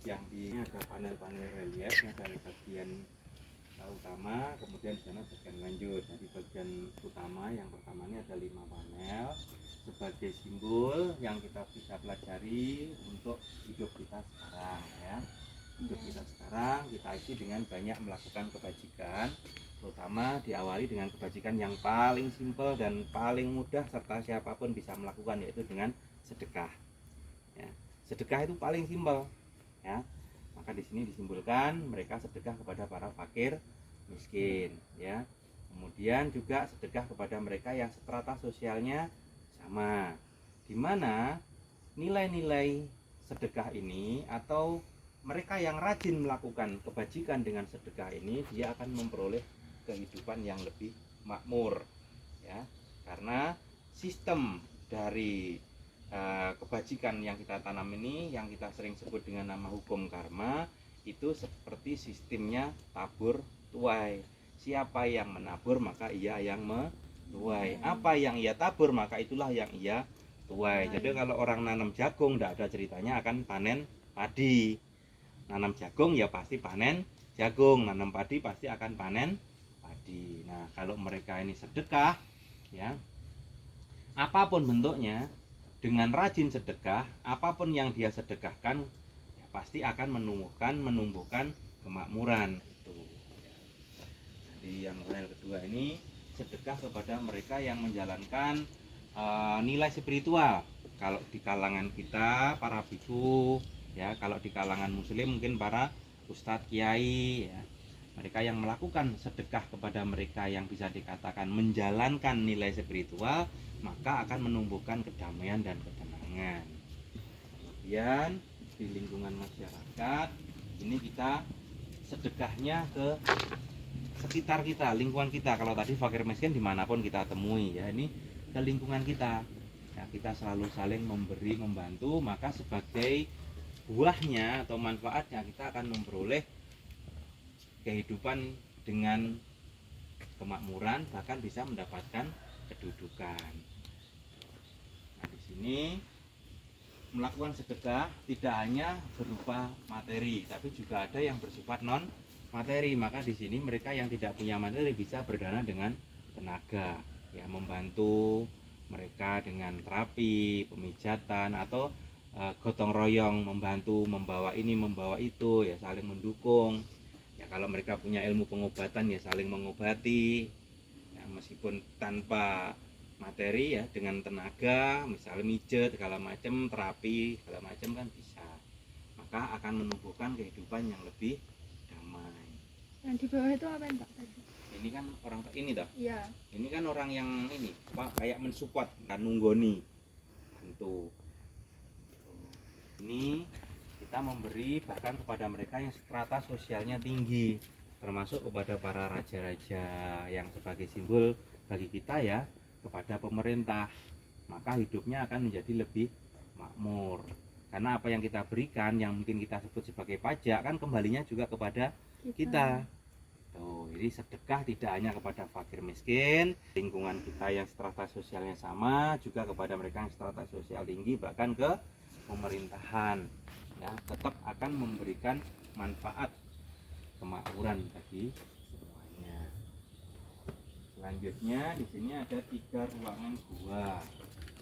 Yang di ini ada panel-panel relief, ada bagian utama, kemudian di sana bagian lanjut. Jadi bagian utama yang pertama ini ada 5 panel sebagai simbol yang kita bisa pelajari untuk hidup kita sekarang ya. Hidup kita sekarang kita isi dengan banyak melakukan kebajikan, terutama diawali dengan kebajikan yang paling simpel dan paling mudah serta siapapun bisa melakukan, yaitu dengan sedekah ya. Sedekah itu paling simpel ya. Maka di sini disimbolkan mereka sedekah kepada para fakir miskin ya. Kemudian juga sedekah kepada mereka yang strata sosialnya sama, di mana nilai-nilai sedekah ini atau mereka yang rajin melakukan kebajikan dengan sedekah ini, dia akan memperoleh kehidupan yang lebih makmur ya. Karena sistem dari kebajikan yang kita tanam ini, yang kita sering sebut dengan nama hukum karma, itu seperti sistemnya tabur tuai. Siapa yang menabur maka ia yang menuai. Apa yang ia tabur maka itulah yang ia tuai. Jadi kalau orang nanam jagung, tidak ada ceritanya akan panen padi. Nanam jagung ya pasti panen jagung, nanam padi pasti akan panen padi. Nah, kalau mereka ini sedekah ya, apapun bentuknya, dengan rajin sedekah, apapun yang dia sedekahkan ya, pasti akan menumbuhkan kemakmuran itu. Jadi yang kedua ini sedekah kepada mereka yang menjalankan nilai spiritual. Kalau di kalangan kita para biku ya, kalau di kalangan muslim mungkin para ustadz kiai ya, mereka yang melakukan sedekah kepada mereka yang bisa dikatakan menjalankan nilai spiritual, maka akan menumbuhkan kedamaian dan ketenangan. Kemudian di lingkungan masyarakat ini kita sedekahnya ke sekitar kita, lingkungan kita. Kalau tadi fakir miskin dimanapun kita temui ya, ini ke lingkungan kita ya, kita selalu saling memberi membantu, maka sebagai buahnya atau manfaatnya kita akan memperoleh kehidupan dengan kemakmuran, bahkan bisa mendapatkan kedudukan. Nah, di sini melakukan sedekah tidak hanya berupa materi, tapi juga ada yang bersifat non materi. Maka di sini mereka yang tidak punya materi bisa berdana dengan tenaga ya, membantu mereka dengan terapi, pemijatan, atau gotong royong, membantu membawa ini membawa itu ya, saling mendukung ya. Kalau mereka punya ilmu pengobatan ya saling mengobati ya, meskipun tanpa materi ya, dengan tenaga misalnya mijet segala macam, terapi segala macam kan bisa, maka akan menumbuhkan kehidupan yang lebih damai. Yang di bawah itu apa Pak tadi? Ini kan orang ini dah. Iya. Ini kan orang yang ini Pak, kayak mensupport kan, nunggoni bantu. Ini kita memberi bahkan kepada mereka yang strata sosialnya tinggi, termasuk kepada para raja-raja yang sebagai simbol bagi kita ya, kepada pemerintah. Maka hidupnya akan menjadi lebih makmur, karena apa yang kita berikan, yang mungkin kita sebut sebagai pajak, kan kembalinya juga kepada kita. Tuh, jadi sedekah tidak hanya kepada fakir miskin, lingkungan kita yang strata sosialnya sama, juga kepada mereka yang strata sosial tinggi, bahkan ke pemerintahan ya, tetap akan memberikan manfaat kemakmuran bagi semuanya. Selanjutnya di sini ada 3 ruangan gua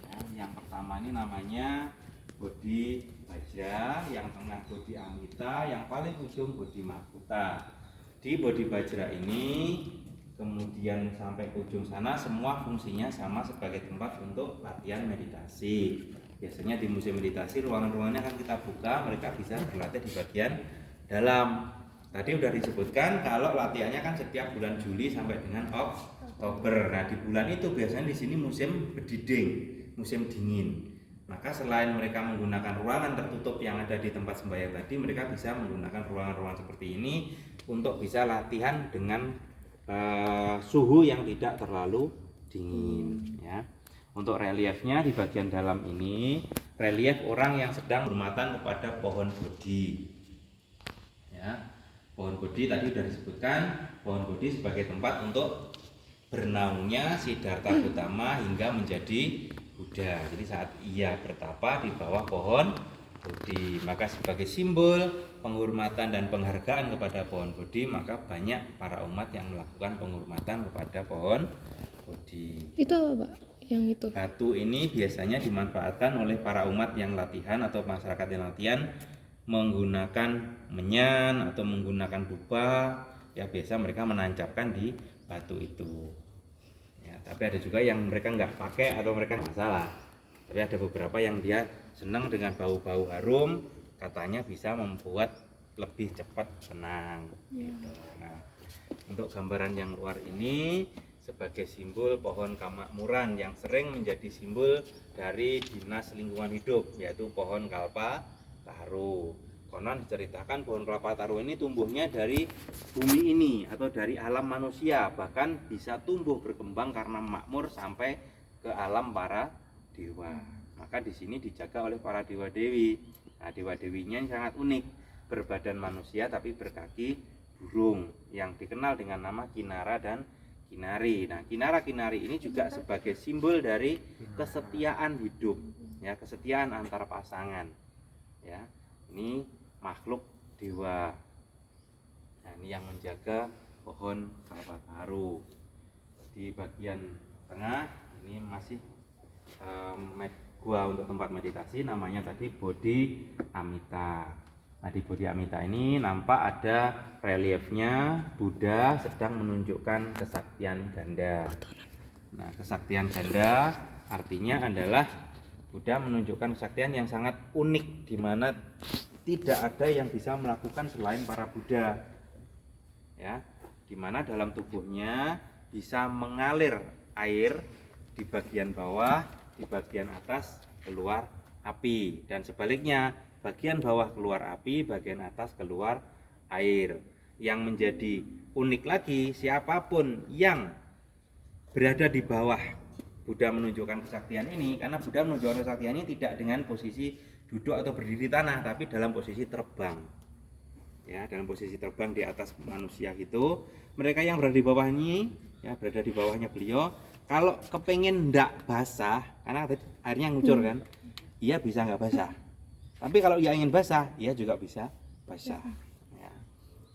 ya. Yang pertama ini namanya Bodhi Bajra, yang tengah Bodhi Amita, yang paling ujung Bodhi Mahkota. Di Bodhi Bajra ini kemudian sampai ke ujung sana semua fungsinya sama sebagai tempat untuk latihan meditasi. Biasanya di museum meditasi ruangan-ruangannya akan kita buka, mereka bisa berlatih di bagian dalam. Tadi sudah disebutkan kalau latihannya kan setiap bulan Juli sampai dengan Oktober. Nah, di bulan itu biasanya di sini musim berdiding, musim dingin. Maka selain mereka menggunakan ruangan tertutup yang ada di tempat sembahyang tadi, mereka bisa menggunakan ruangan-ruangan seperti ini untuk bisa latihan dengan suhu yang tidak terlalu dingin ya. Untuk reliefnya di bagian dalam ini relief orang yang sedang berhormatan kepada pohon bodhi ya. Pohon bodhi tadi sudah disebutkan, pohon bodhi sebagai tempat untuk bernaungnya Siddhartha Gautama hingga menjadi Buddha. Jadi saat ia bertapa di bawah pohon Bodhi. Maka sebagai simbol penghormatan dan penghargaan kepada pohon Bodhi, maka banyak para umat yang melakukan penghormatan kepada pohon Bodhi. Itu apa, Pak? Yang itu? Batu ini biasanya dimanfaatkan oleh para umat yang latihan atau masyarakat yang latihan menggunakan menyan atau menggunakan dupa. Ya biasa mereka menancapkan di batu itu. Ya, tapi ada juga yang mereka nggak pakai atau mereka nggak masalah. Tapi ada beberapa yang dia senang dengan bau-bau harum, katanya bisa membuat lebih cepat senang. Gitu. Nah, untuk gambaran yang luar ini sebagai simbol pohon kamakmuran yang sering menjadi simbol dari dinas lingkungan hidup, yaitu pohon kalpa taru. Konon diceritakan pohon kelapa taru ini tumbuhnya dari bumi ini atau dari alam manusia, bahkan bisa tumbuh berkembang karena makmur sampai ke alam para dewa. Maka di sini dijaga oleh para dewa dewi. Nah, dewa dewinya sangat unik, berbadan manusia tapi berkaki burung, yang dikenal dengan nama Kinara dan Kinari. Nah, Kinara Kinari ini juga sebagai simbol dari kesetiaan hidup, ya, kesetiaan antar pasangan. Ya, ini makhluk dewa. Nah, ini yang menjaga pohon kalpa taru. Di bagian tengah ini masih gua untuk tempat meditasi, namanya tadi Bodhi Amita. Nah, di Bodhi Amita ini nampak ada reliefnya Buddha sedang menunjukkan kesaktian ganda. Nah, kesaktian ganda artinya adalah Buddha menunjukkan kesaktian yang sangat unik, di mana tidak ada yang bisa melakukan selain para Buddha. Ya, di mana dalam tubuhnya bisa mengalir air di bagian bawah, di bagian atas keluar api, dan sebaliknya bagian bawah keluar api, bagian atas keluar air. Yang menjadi unik lagi, siapapun yang berada di bawah Buddha menunjukkan kesaktian ini, karena Buddha menunjukkan kesaktian ini tidak dengan posisi duduk atau berdiri di tanah, tapi dalam posisi terbang. Ya, dalam posisi terbang di atas manusia gitu. Mereka yang berada di bawah ini, ya, berada di bawahnya beliau, kalau kepengen ndak basah, karena airnya ngucur kan, ia bisa nggak basah. Tapi kalau ia ingin basah, ia juga bisa basah. Ya,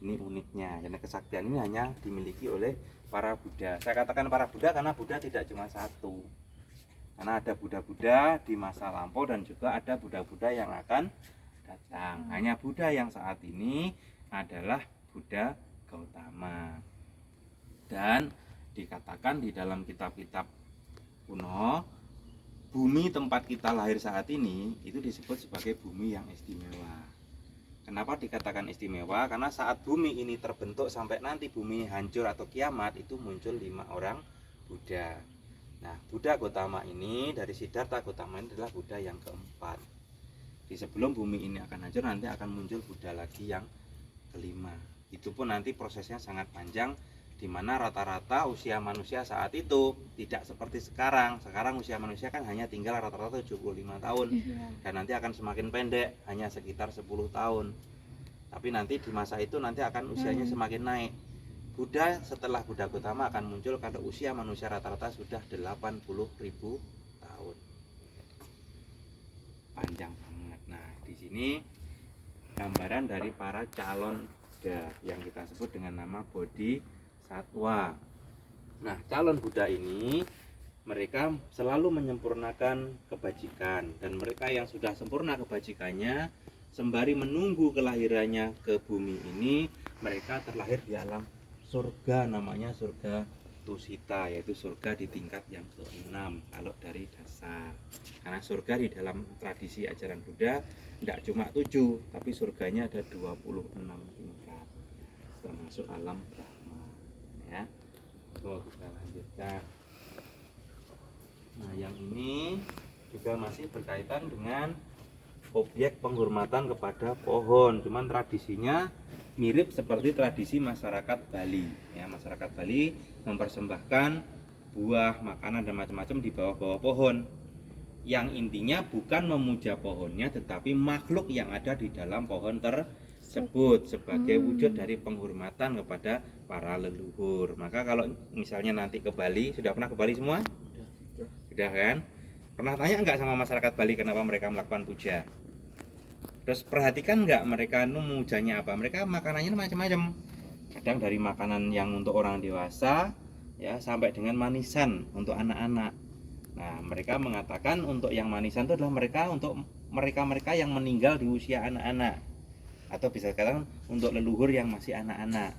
ini uniknya, karena kesaktian ini hanya dimiliki oleh para Buddha. Saya katakan para Buddha karena Buddha tidak cuma satu. Karena ada Buddha-Buddha di masa lampau dan juga ada Buddha-Buddha yang akan datang. Hanya Buddha yang saat ini adalah Buddha Gautama. Dan dikatakan di dalam kitab-kitab kuno, bumi tempat kita lahir saat ini itu disebut sebagai bumi yang istimewa. Kenapa dikatakan istimewa? Karena saat bumi ini terbentuk sampai nanti bumi hancur atau kiamat, itu muncul 5 orang Buddha. Nah, Buddha Gautama ini dari Siddhartha Gautama ini adalah Buddha yang keempat. Di sebelum bumi ini akan hancur, nanti akan muncul Buddha lagi yang kelima. Itu pun nanti prosesnya sangat panjang, di mana rata-rata usia manusia saat itu tidak seperti sekarang. Sekarang usia manusia kan hanya tinggal rata-rata 75 tahun. Dan nanti akan semakin pendek, hanya sekitar 10 tahun. Tapi nanti di masa itu nanti akan usianya semakin naik. Buddha setelah Buddha Gautama akan muncul pada usia manusia rata-rata sudah 80.000 tahun. Panjang banget. Nah, di sini gambaran dari para calon Buddha yang kita sebut dengan nama Bodhisatwa. Nah, calon Buddha ini mereka selalu menyempurnakan kebajikan, dan mereka yang sudah sempurna kebajikannya sembari menunggu kelahirannya ke bumi ini, mereka terlahir di alam surga, namanya surga Tusita, yaitu surga di tingkat yang ke-6 kalau dari dasar. Karena surga di dalam tradisi ajaran Buddha tidak cuma 7, tapi surganya ada 26 tingkat, termasuk alam Brahma. Ya, kita lanjutkan. Nah, yang ini juga masih berkaitan dengan objek penghormatan kepada pohon, cuman tradisinya mirip seperti tradisi masyarakat Bali. Ya, masyarakat Bali mempersembahkan buah, makanan dan macam-macam di bawah-bawah pohon. Yang intinya bukan memuja pohonnya, tetapi makhluk yang ada di dalam pohon tersebut sebagai wujud dari penghormatan kepada para leluhur. Maka kalau misalnya nanti ke Bali, sudah pernah ke Bali semua? Sudah kan? Pernah tanya enggak sama masyarakat Bali kenapa mereka melakukan puja? Terus perhatikan nggak mereka memujanya apa? Mereka makanannya macam-macam. Kadang dari makanan yang untuk orang dewasa ya sampai dengan manisan untuk anak-anak. Nah, mereka mengatakan untuk yang manisan itu adalah mereka untuk mereka-mereka yang meninggal di usia anak-anak. Atau bisa dikatakan untuk leluhur yang masih anak-anak.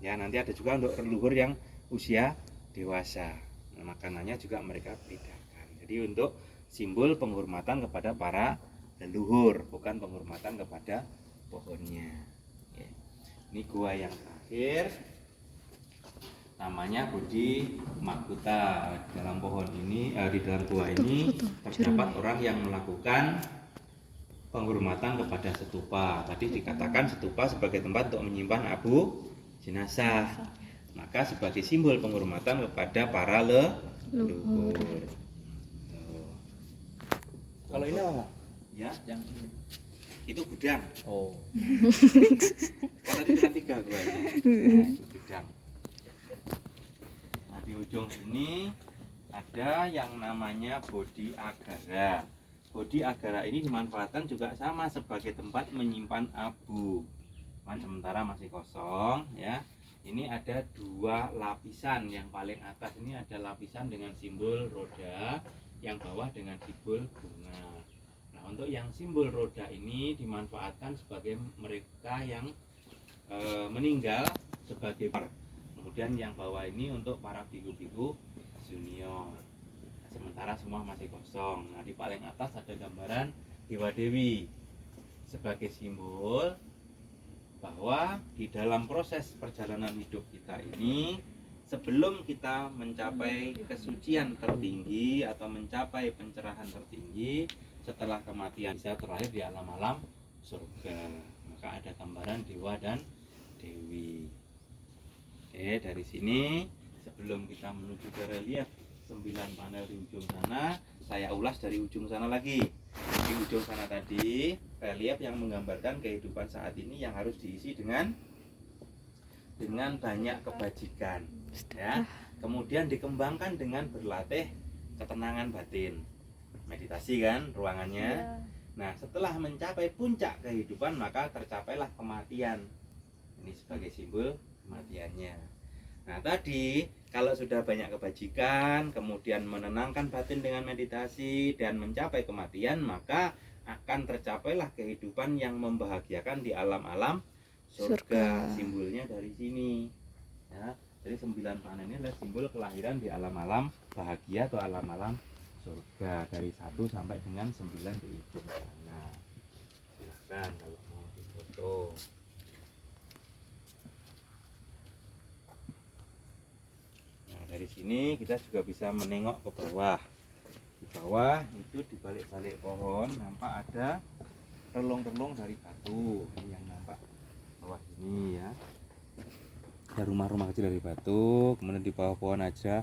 Ya, nanti ada juga untuk leluhur yang usia dewasa. Nah, makanannya juga mereka bedakan. Jadi untuk simbol penghormatan kepada para leluhur, bukan penghormatan kepada pohonnya. Oke. Ini gua yang terakhir, namanya Bodhi Makuta. Di dalam pohon ini, di dalam gua ini terdapat orang yang melakukan penghormatan kepada stupa. Tadi dikatakan stupa sebagai tempat untuk menyimpan abu jenazah. Maka sebagai simbol penghormatan kepada para leluhur. Kalau ini apa? Ya, yang itu gudang. Oh. Kalau tadi cuma 3 gua. Nah, itu gudang. Nah, di ujung sini ada yang namanya Bodhi Agara. Bodhi Agara ini dimanfaatkan juga sama sebagai tempat menyimpan abu. Sementara masih kosong ya. Ini ada 2 lapisan. Yang paling atas ini ada lapisan dengan simbol roda, yang bawah dengan simbol bunga. Nah, untuk yang simbol roda ini dimanfaatkan sebagai mereka yang meninggal sebagai par. Kemudian yang bawah ini untuk para biku-biku junior. Sementara semua masih kosong. Nah, di paling atas ada gambaran Dewa Dewi sebagai simbol bahwa di dalam proses perjalanan hidup kita ini, sebelum kita mencapai kesucian tertinggi atau mencapai pencerahan tertinggi, setelah kematian bisa terlahir di alam-alam surga. Maka ada gambaran dewa dan dewi. Oke, dari sini sebelum kita menuju ke relief 9 panel di ujung sana, saya ulas dari ujung sana lagi. Di ujung sana tadi relief yang menggambarkan kehidupan saat ini yang harus diisi dengan banyak kebajikan ya. Kemudian dikembangkan dengan berlatih ketenangan batin. Meditasi kan ruangannya. Nah, setelah mencapai puncak kehidupan maka tercapailah kematian. Ini sebagai simbol kematiannya. Nah, tadi kalau sudah banyak kebajikan, kemudian menenangkan batin dengan meditasi dan mencapai kematian, maka akan tercapailah kehidupan yang membahagiakan di alam-alam surga. Simbolnya dari sini. Ya, jadi 9 panel ini adalah simbol kelahiran di alam-alam bahagia atau alam-alam surga, dari 1 sampai dengan 9 di ujung sana. Silakan kalau mau difoto. Nah, dari sini kita juga bisa menengok ke bawah. Di bawah itu di balik-balik pohon nampak ada relung-relung dari batu. Ini yang nampak bawah ini ya. Ada rumah-rumah kecil dari batu, kemudian di bawah pohon aja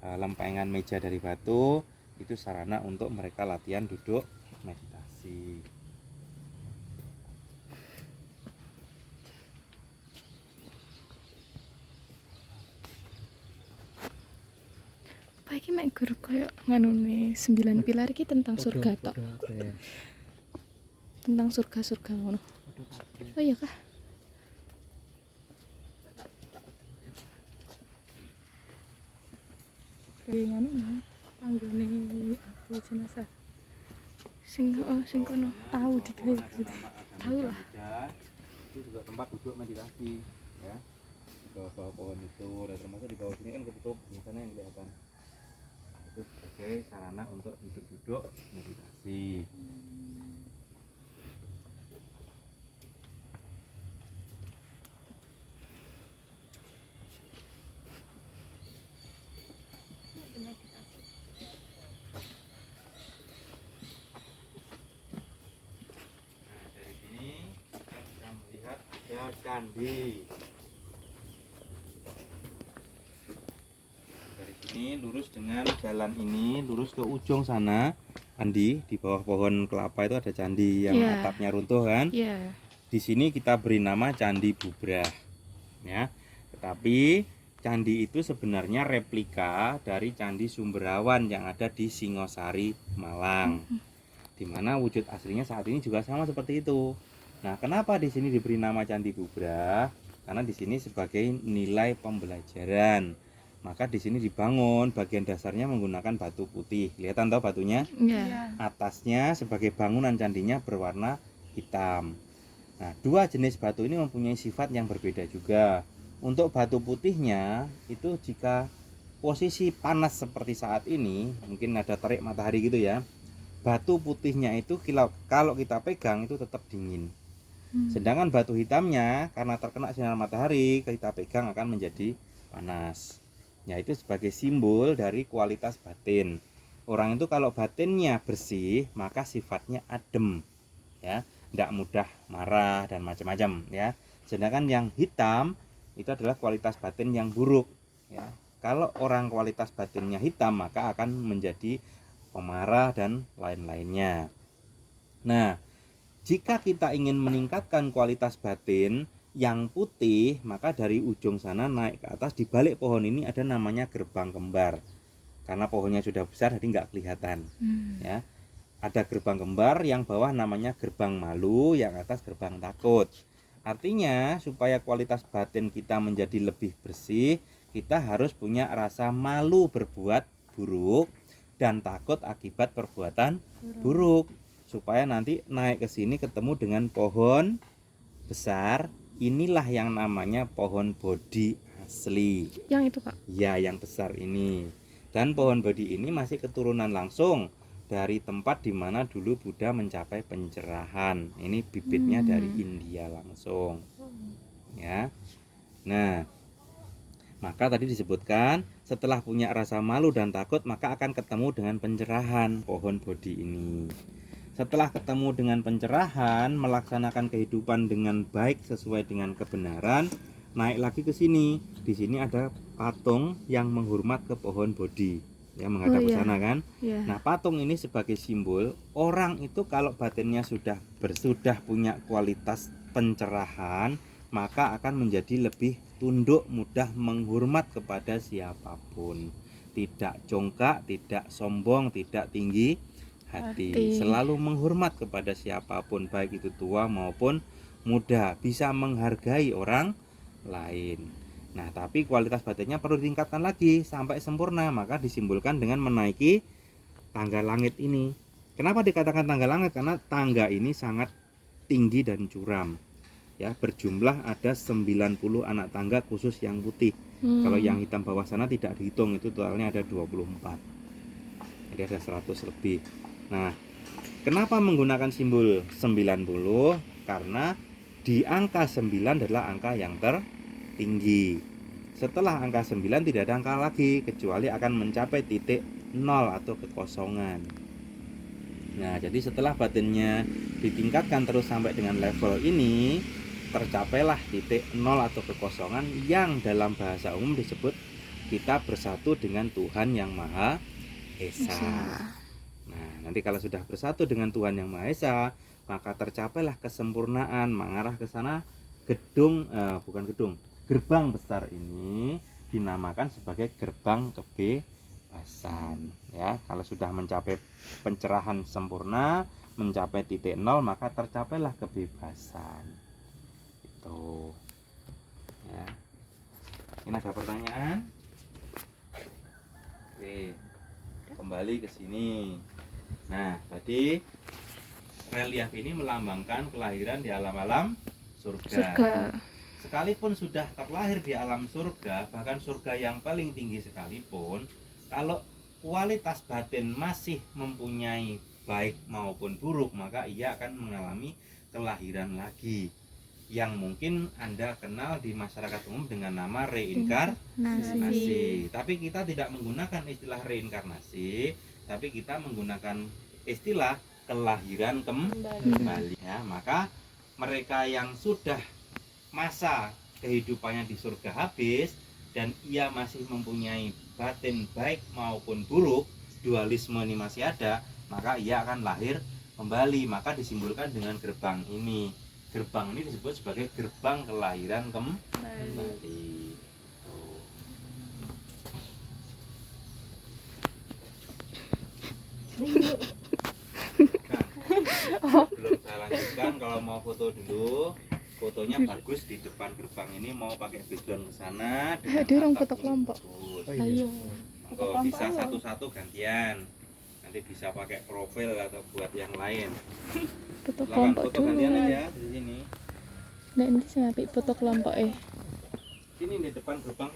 lempengan meja dari batu. Itu sarana untuk mereka latihan duduk meditasi. Apa iki mek guru koyo nganune 9 pilar iki tentang surga tok. Tentang surga-surga ngono. Oh iya kah? Kayak ngono panggone aku jenazah. Sing kono tahu digawe gitu. Tahu lah. Itu juga tempat duduk meditasi ya. Di bawah pohon itu, dan termasuk di bawah sini kan ketutup di sana yang kelihatan. Itu sebagai sarana untuk duduk-duduk meditasi. Candi. Dari sini lurus dengan jalan ini, lurus ke ujung sana. Andi, di bawah pohon kelapa itu ada candi yang atapnya runtuh kan? Iya. Di sini kita beri nama Candi Bubrah. Ya. Tetapi candi itu sebenarnya replika dari Candi Sumberawan yang ada di Singosari, Malang. Dimana wujud aslinya saat ini juga sama seperti itu. Nah, kenapa di sini diberi nama Candi Bubrah? Karena di sini sebagai nilai pembelajaran. Maka di sini dibangun bagian dasarnya menggunakan batu putih. Kelihatan toh batunya? Iya. Atasnya sebagai bangunan candinya berwarna hitam. Nah, dua jenis batu ini mempunyai sifat yang berbeda juga. Untuk batu putihnya itu jika posisi panas seperti saat ini, mungkin ada terik matahari gitu ya. Batu putihnya itu kalau kita pegang itu tetap dingin. Sedangkan batu hitamnya karena terkena sinar matahari, kita pegang akan menjadi panas. Ya, itu sebagai simbol dari kualitas batin. Orang itu kalau batinnya bersih, maka sifatnya adem. Ya, tidak mudah marah dan macam-macam ya. Sedangkan yang hitam itu adalah kualitas batin yang buruk ya. Kalau orang kualitas batinnya hitam, maka akan menjadi pemarah dan lain-lainnya. Nah, jika kita ingin meningkatkan kualitas batin yang putih, maka dari ujung sana naik ke atas, di balik pohon ini ada namanya gerbang kembar. Karena pohonnya sudah besar jadi nggak kelihatan. Ya, ada gerbang kembar, yang bawah namanya gerbang malu, yang atas gerbang takut. Artinya supaya kualitas batin kita menjadi lebih bersih, kita harus punya rasa malu berbuat buruk dan takut akibat perbuatan buruk. Supaya nanti naik ke sini ketemu dengan pohon besar, inilah yang namanya pohon Bodhi asli. Yang itu, Kak? Ya, yang besar ini. Dan pohon Bodhi ini masih keturunan langsung dari tempat di mana dulu Buddha mencapai pencerahan. Ini bibitnya dari India langsung. Ya. Nah, maka tadi disebutkan setelah punya rasa malu dan takut, maka akan ketemu dengan pencerahan pohon Bodhi ini. Setelah ketemu dengan pencerahan, melaksanakan kehidupan dengan baik sesuai dengan kebenaran, naik lagi ke sini. Di sini ada patung yang menghormat ke pohon Bodhi, yang menghadap ke sana kan. Nah, patung ini sebagai simbol orang itu kalau batinnya sudah punya kualitas pencerahan, maka akan menjadi lebih tunduk, mudah menghormat kepada siapapun. Tidak congkak, tidak sombong, tidak tinggi hati, selalu menghormat kepada siapapun, baik itu tua maupun muda, bisa menghargai orang lain. Nah, tapi kualitas batinnya perlu ditingkatkan lagi sampai sempurna, maka disimbolkan dengan menaiki tangga langit ini. Kenapa dikatakan tangga langit? Karena tangga ini sangat tinggi dan curam. Ya, berjumlah ada 90 anak tangga khusus yang putih. Kalau yang hitam bawah sana tidak dihitung, itu totalnya ada 24. Jadi ada 100 lebih. Nah, kenapa menggunakan simbol 90? Karena di angka 9 adalah angka yang tertinggi. Setelah angka 9 tidak ada angka lagi, kecuali akan mencapai titik 0 atau kekosongan. Nah, jadi setelah batinnya ditingkatkan terus sampai dengan level ini, tercapailah titik 0 atau kekosongan, yang dalam bahasa umum disebut kita bersatu dengan Tuhan Yang Maha Esa. Nah, nanti kalau sudah bersatu dengan Tuhan Yang Maha Esa, maka tercapailah kesempurnaan, mengarah ke sana. Gerbang besar ini dinamakan sebagai gerbang kebebasan. Ya, kalau sudah mencapai pencerahan sempurna, mencapai titik 0, maka tercapailah kebebasan. Itu. Ya. Ini ada pertanyaan? Oke, kembali ke sini. Nah, tadi relief ini melambangkan kelahiran di alam-alam surga. Sekalipun sudah terlahir di alam surga, bahkan surga yang paling tinggi sekalipun, kalau kualitas batin masih mempunyai baik maupun buruk, maka ia akan mengalami kelahiran lagi, yang mungkin Anda kenal di masyarakat umum dengan nama reinkarnasi. Tapi kita tidak menggunakan istilah reinkarnasi, tapi kita menggunakan istilah kelahiran kembali. Ya, maka mereka yang sudah masa kehidupannya di surga habis dan ia masih mempunyai batin baik maupun buruk, dualisme ini masih ada, maka ia akan lahir kembali. Maka disimbolkan dengan gerbang ini. Gerbang ini disebut sebagai gerbang kelahiran kembali. Nah, Belum saya lanjutkan, kalau mau foto dulu, fotonya bagus di depan gerbang ini, mau pakai background ke sana dengan Dia orang atap foto ini kelompok. bagus. Oh, iya. Ayo. Monggo bisa satu-satu gantian. Nanti bisa pakai profil atau buat yang lain. Foto Silakan kelompok foto dulu. gantian aja di sini. Nek ini sing apik foto kelompok. Sini di depan gerbang ini.